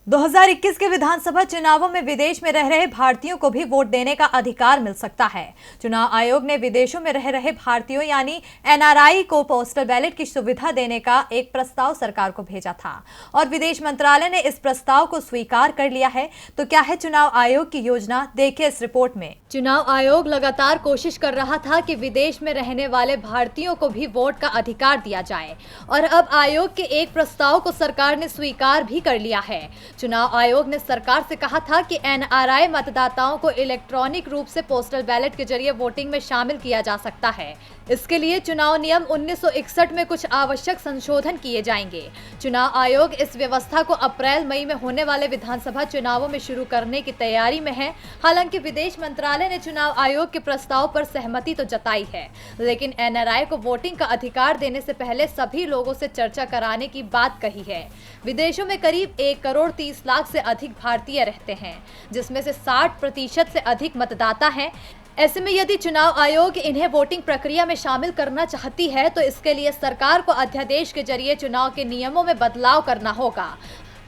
2021 के विधानसभा चुनावों में विदेश में रह रहे भारतीयों को भी वोट देने का अधिकार मिल सकता है। चुनाव आयोग ने विदेशों में रह रहे भारतीयों यानी एनआरआई को पोस्टल बैलेट की सुविधा देने का एक प्रस्ताव सरकार को भेजा था और विदेश मंत्रालय ने इस प्रस्ताव को स्वीकार कर लिया है। तो क्या है चुनाव आयोग की योजना, देखिए इस रिपोर्ट में। चुनाव आयोग लगातार कोशिश कर रहा था कि विदेश में रहने वाले भारतीयों को भी वोट का अधिकार दिया जाए और अब आयोग के एक प्रस्ताव को सरकार ने स्वीकार भी कर लिया है। चुनाव आयोग ने सरकार से कहा था कि एनआरआई मतदाताओं को इलेक्ट्रॉनिक रूप से पोस्टल बैलेट के जरिए वोटिंग में शामिल किया जा सकता है। इसके लिए चुनाव नियम 1961 में कुछ आवश्यक संशोधन किए जाएंगे। चुनाव आयोग इस व्यवस्था को अप्रैल मई में होने वाले विधानसभा चुनावों में शुरू करने की तैयारी में है। हालांकि विदेश मंत्रालय ने चुनाव आयोग के प्रस्ताव पर सहमति तो जताई है, लेकिन एनआरआई को वोटिंग का अधिकार देने से पहले सभी लोगों से चर्चा कराने की बात कही है। विदेशों में करीब 1 करोड़ 30 लाख से अधिक भारतीय रहते हैं, जिसमें से 60% से अधिक मतदाता हैं। ऐसे में यदि चुनाव आयोग इन्हें वोटिंग प्रक्रिया में शामिल करना चाहती है तो इसके लिए सरकार को अध्यादेश के जरिए चुनाव के नियमों में बदलाव करना होगा।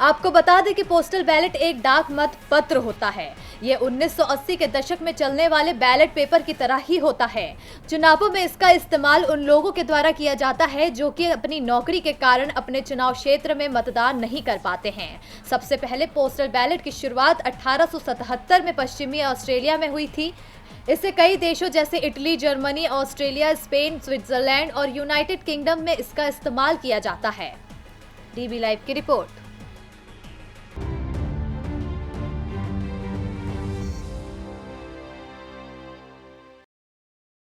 आपको बता दें कि पोस्टल बैलेट एक डाक मत पत्र होता है। ये 1980 के दशक में चलने वाले बैलेट पेपर की तरह ही होता है। चुनावों में इसका इस्तेमाल उन लोगों के द्वारा किया जाता है जो कि अपनी नौकरी के कारण अपने चुनाव क्षेत्र में मतदान नहीं कर पाते हैं। सबसे पहले पोस्टल बैलेट की शुरुआत 1877 में पश्चिमी ऑस्ट्रेलिया में हुई थी। इससे कई देशों जैसे Italy, Germany, Australia, Spain, Switzerland और यूनाइटेड किंगडम में इसका इस्तेमाल किया जाता है। डीबी लाइव की रिपोर्ट।